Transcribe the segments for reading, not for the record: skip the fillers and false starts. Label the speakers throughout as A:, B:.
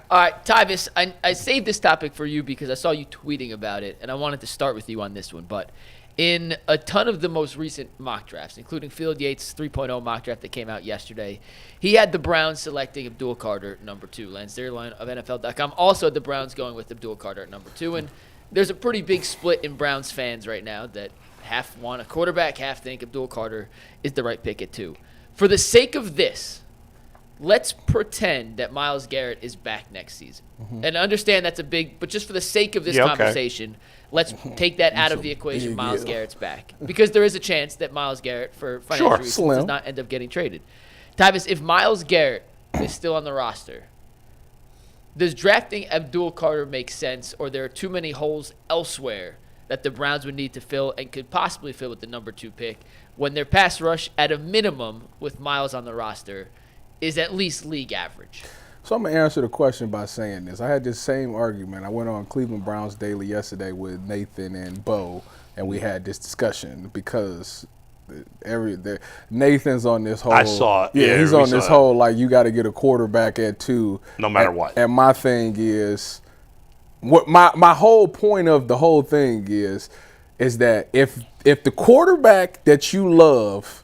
A: All right, Tyvis, I saved this topic for you because I saw you tweeting about it, and I wanted to start with you on this one. But in a ton of the most recent mock drafts, including Field Yates' 3.0 mock draft that came out yesterday, he had the Browns selecting Abdul Carter at number 2. Lance Zierlein of NFL.com also had the Browns going with Abdul Carter at number 2. And there's a pretty big split in Browns fans right now that half want a quarterback, half think Abdul Carter is the right pick at 2. For the sake of this, let's pretend that Myles Garrett is back next season. Mm-hmm. And understand that's a big, but just for the sake of this conversation, let's take that out of the equation. Myles Garrett's back. Because there is a chance that Myles Garrett, for financial reasons, does not end up getting traded. Tyvis, if Myles Garrett is still on the roster, does drafting Abdul Carter make sense, or there are too many holes elsewhere that the Browns would need to fill and could possibly fill with the number 2 pick when their pass rush, at a minimum, with Myles on the roster, is at least league average?
B: So I'm going to answer the question by saying this. I had this same argument. I went on Cleveland Browns Daily yesterday with Nathan and Bo, and we had this discussion because Nathan's on this whole.
C: I saw it.
B: Yeah, he's on this whole, like, you got to get a quarterback at 2.
C: No matter what.
B: And my thing is, what my whole point of the whole thing is that if the quarterback that you love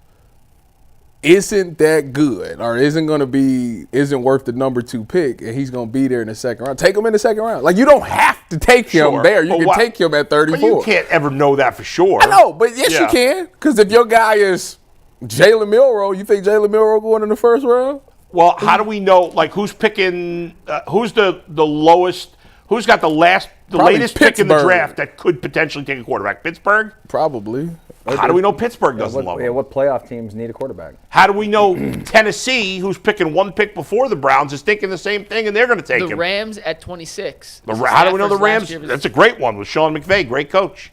B: isn't that good or isn't worth the number 2 pick and he's going to be there in the second round, take him in the second round. Like, you don't have to take him there. You can take him at 34.
C: But you can't ever know that for sure.
B: I know, but yes, you can. Because if your guy is Jalen Milroe, you think Jalen Milroe going in the first round?
C: Well, how do we know, like, who's picking, who's the lowest, who's got the latest pick in the draft that could potentially take a quarterback? Pittsburgh?
B: Probably.
C: How do we know Pittsburgh doesn't love him?
D: Yeah, what playoff teams need a quarterback?
C: How do we know Tennessee, who's picking 1 pick before the Browns, is thinking the same thing and they're going to take him?
A: The Rams at 26.
C: How do we know the Rams? That's a great one with Sean McVay, great coach.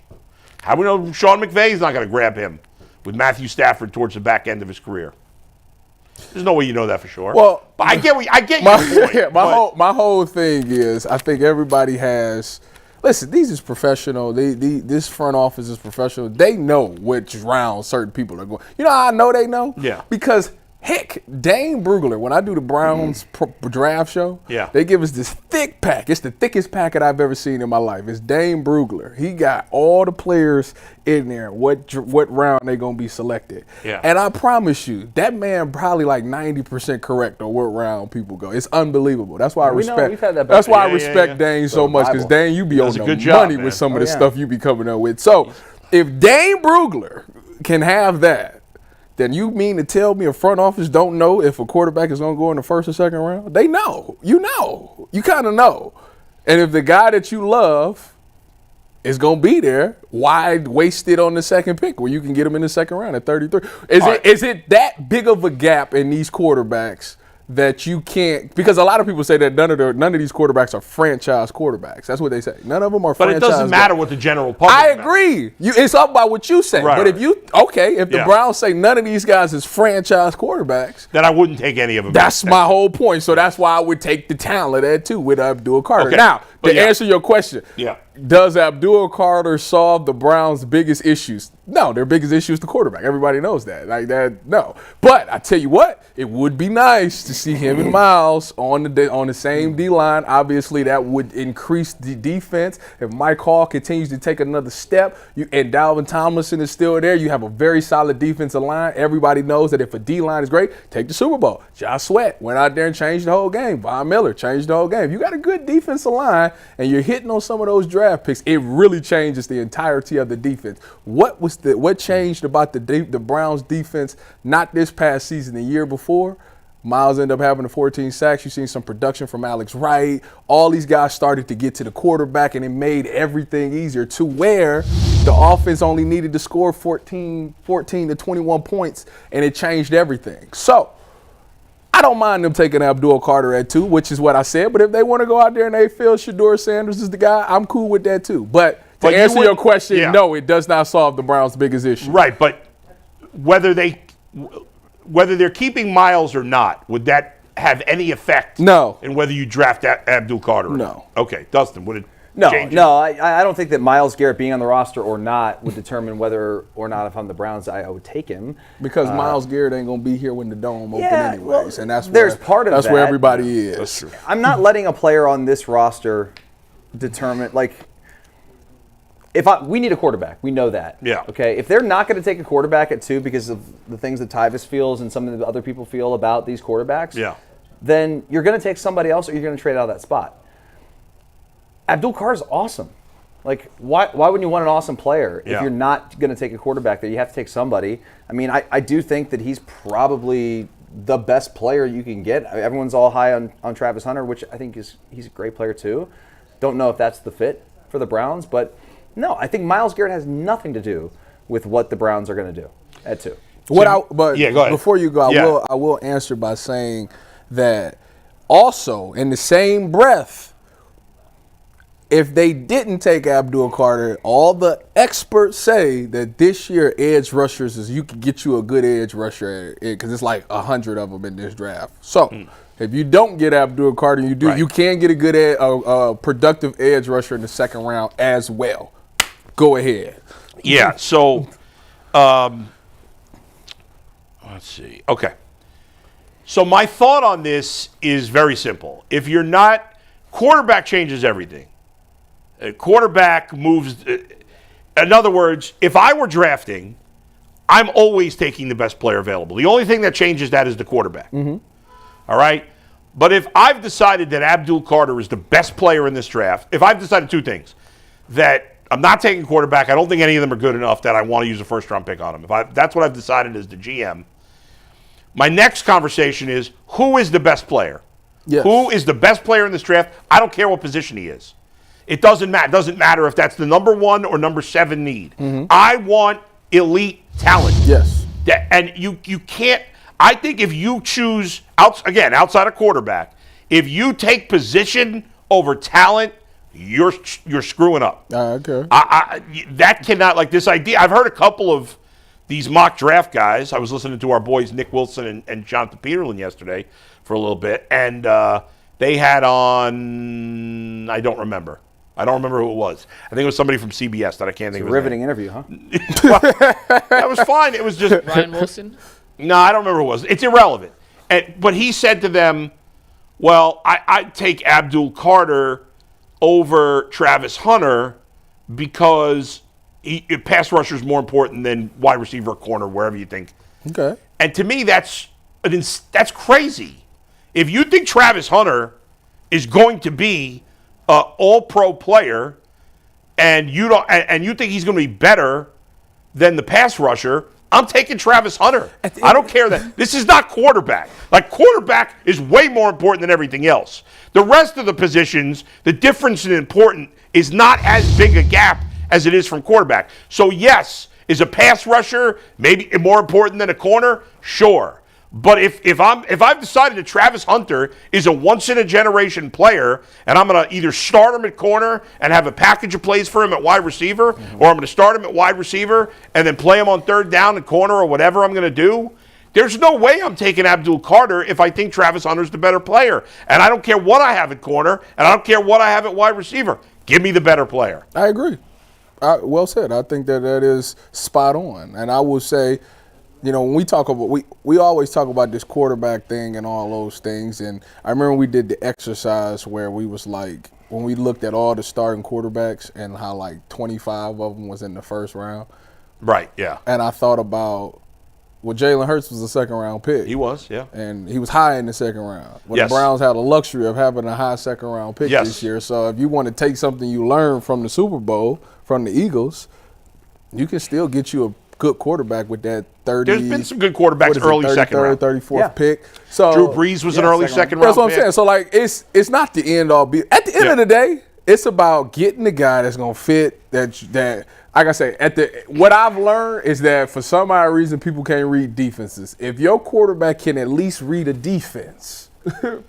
C: How do we know Sean McVay's not going to grab him with Matthew Stafford towards the back end of his career? There's no way you know that for sure. Well, but I get your point.
B: My whole thing is, I think everybody has. Listen, these is professional. This front office is professional. They know which round certain people are going. You know how I know they know?
C: Yeah.
B: Because, heck, Dane Brugler, when I do the Browns draft show, they give us this thick pack. It's the thickest packet I've ever seen in my life. It's Dane Brugler. He got all the players in there, what round they going to be selected.
C: Yeah.
B: And I promise you, that man probably like 90% correct on what round people go. It's unbelievable. That's why I respect Dane so much, because Dane, you be on the money with some of the stuff you be coming up with. So if Dane Brugler can have that, then you mean to tell me a front office don't know if a quarterback is going to go in the first or second round? They know. You know. You kind of know. And if the guy that you love is going to be there, why waste it on the second pick where you can get him in the second round at 33? Is it that big of a gap in these quarterbacks that you can't? Because a lot of people say that none of these quarterbacks are franchise quarterbacks. That's what they say. None of them are franchise.
C: But it doesn't matter what the general public
B: I agree. It's all about what you say.
C: Right,
B: but if the Browns say none of these guys is franchise quarterbacks,
C: then I wouldn't take any of them.
B: That's my whole point. So that's why I would take the talent at 2 with Abdul Carter. Okay. Now, to answer your question, does Abdul Carter solve the Browns' biggest issues? No, their biggest issue is the quarterback. Everybody knows that. Like that, no. But I tell you what, it would be nice to see him and Myles on the same D-line. Obviously, that would increase the defense. If Mike Hall continues to take another step, and Dalvin Tomlinson is still there, you have a very solid defensive line. Everybody knows that if a D-line is great, take the Super Bowl. Josh Sweat went out there and changed the whole game. Von Miller changed the whole game. You got a good defensive line, and you're hitting on some of those draft picks. It really changes the entirety of the defense. What changed about the Browns defense, not this past season, the year before? Myles ended up having the 14 sacks. You've seen some production from Alex Wright. All these guys started to get to the quarterback, and it made everything easier to where the offense only needed to score 14 to 21 points, and it changed everything. So I don't mind them taking Abdul Carter at 2, which is what I said. But if they want to go out there and they feel Shedeur Sanders is the guy, I'm cool with that too. But to answer your question, no, it does not solve the Browns' biggest issue.
C: Right, but whether they're keeping Myles or not, would that have any effect?
B: No.
C: In whether you draft Abdul Carter or
B: no.
C: not? Okay, Dustin, would it?
D: No, I don't think that Myles Garrett being on the roster or not would determine whether or not if I'm the Browns, I would take him.
B: Because Myles Garrett ain't going to be here when the dome open anyways.
D: Well,
B: and that's
D: part of
B: that's
D: that.
B: where everybody is.
C: That's true.
D: I'm not letting a player on this roster determine, we need a quarterback. We know that.
C: Yeah.
D: Okay. If they're not going to take a quarterback at 2 because of the things that Tyvis feels and some of the other people feel about these quarterbacks, then you're going to take somebody else or you're going to trade out of that spot. Abdul Carter's awesome. Why wouldn't you want an awesome player if you're not going to take a quarterback there? You have to take somebody. I mean, I do think that he's probably the best player you can get. Everyone's all high on Travis Hunter, which I think he's a great player too. Don't know if that's the fit for the Browns, but no, I think Myles Garrett has nothing to do with what the Browns are going to do at 2.
C: Go ahead.
B: Before you go, I will answer by saying that also in the same breath, if they didn't take Abdul Carter, all the experts say that this year edge rushers you can get you a good edge rusher because it's like 100 of them in this draft. So if you don't get Abdul Carter, you can get a good productive edge rusher in the second round as well. Go ahead.
C: Yeah. So let's see. Okay. So my thought on this is very simple. If you're not, quarterback changes everything. Quarterback moves. In other words, if I were drafting, I'm always taking the best player available. The only thing that changes that is the quarterback. All right? But if I've decided that Abdul Carter is the best player in this draft, if I've decided 2 things, that I'm not taking quarterback, I don't think any of them are good enough that I want to use a first-round pick on him. That's what I've decided as the GM. My next conversation is, who is the best player?
B: Yes.
C: Who is the best player in this draft? I don't care what position he is. It doesn't matter. It doesn't matter if that's the number 1 or number 7 need. I want elite talent.
B: Yes.
C: And you can't. I think if you choose outside of quarterback, if you take position over talent, you're screwing up.
B: Okay.
C: That cannot, this idea. I've heard a couple of these mock draft guys. I was listening to our boys Nick Wilson and Jonathan Peterlin yesterday for a little bit, and they had on. I don't remember who it was. I think it was somebody from CBS that I can't think of.
D: Riveting interview, huh?
C: That was fine. It was just
A: Ryan Wilson?
C: No, I don't remember who it was. It's irrelevant. But he said to them, well, I'd take Abdul Carter over Travis Hunter because pass rusher is more important than wide receiver, corner, wherever you think.
B: Okay.
C: And to me, that's crazy. If you think Travis Hunter is going to be an all-pro player, and you think he's going to be better than the pass rusher, I'm taking Travis Hunter. I don't care that. This is not quarterback. Quarterback is way more important than everything else. The rest of the positions, the difference in important is not as big a gap as it is from quarterback. So, yes, is a pass rusher maybe more important than a corner? Sure. But if I've decided that Travis Hunter is a once-in-a-generation player, and I'm going to either start him at corner and have a package of plays for him at wide receiver, or I'm going to start him at wide receiver and then play him on third down at corner or whatever I'm going to do, there's no way I'm taking Abdul Carter if I think Travis Hunter's the better player. And I don't care what I have at corner, and I don't care what I have at wide receiver. Give me the better player.
B: I agree. Well said. I think that is spot on. And I will say, when we talk about we always talk about this quarterback thing and all those things. And I remember we did the exercise where we was when we looked at all the starting quarterbacks and how 25 of them was in the first round.
C: Right. Yeah.
B: And I thought about Jalen Hurts was a second-round pick.
C: He was, yeah.
B: And he was high in the second round. But
C: yes.
B: The Browns had a luxury of having a high second-round pick
C: yes.
B: this year. So if you want to take something you learned from the Super Bowl, from the Eagles, you can still get you a good quarterback with that 30.
C: There's been some good quarterbacks early second round.
B: 34th pick. So
C: Drew Brees was an early second round
B: pick. That's what I'm saying. So it's not the end all be. At the end of the day, it's about getting the guy that's gonna fit that like I say, what I've learned is that for some odd reason people can't read defenses. If your quarterback can at least read a defense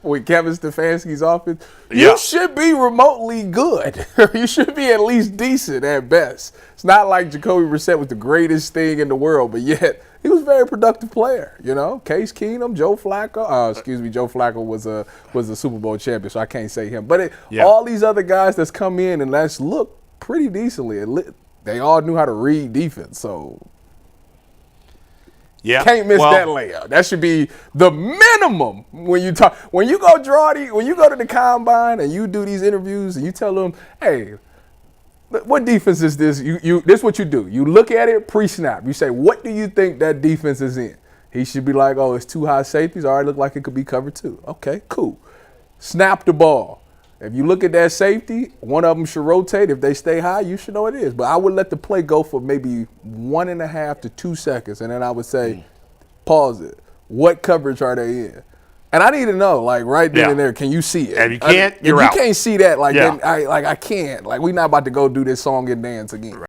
B: with Kevin Stefanski's offense, you should be remotely good. You should be at least decent at best. It's not like Jacoby Brissett was the greatest thing in the world, but yet he was a very productive player. You know, Case Keenum, Joe Flacco. Joe Flacco was a Super Bowl champion, so I can't say him. But all these other guys that's come in and let's look pretty decently. They all knew how to read defense, so.
C: Yeah,
B: can't miss that layup. That should be the minimum when you talk. When you go when you go to the combine and you do these interviews and you tell them, "Hey, what defense is this?" This is what you do. You look at it pre-snap. You say, "What do you think that defense is in?" He should be like, "Oh, it's 2 high safeties. All right, look like it could be cover 2. Okay, cool. Snap the ball. If you look at that safety, one of them should rotate. If they stay high, you should know it is. But I would let the play go for maybe 1.5 to 2 seconds, and then I would say, pause it. What coverage are they in? And I need to know, like right then and there, can you see it?
C: And if you can't, you're
B: out.
C: If
B: you can't see that, like then I can't. Like we're not about to go do this song and dance again.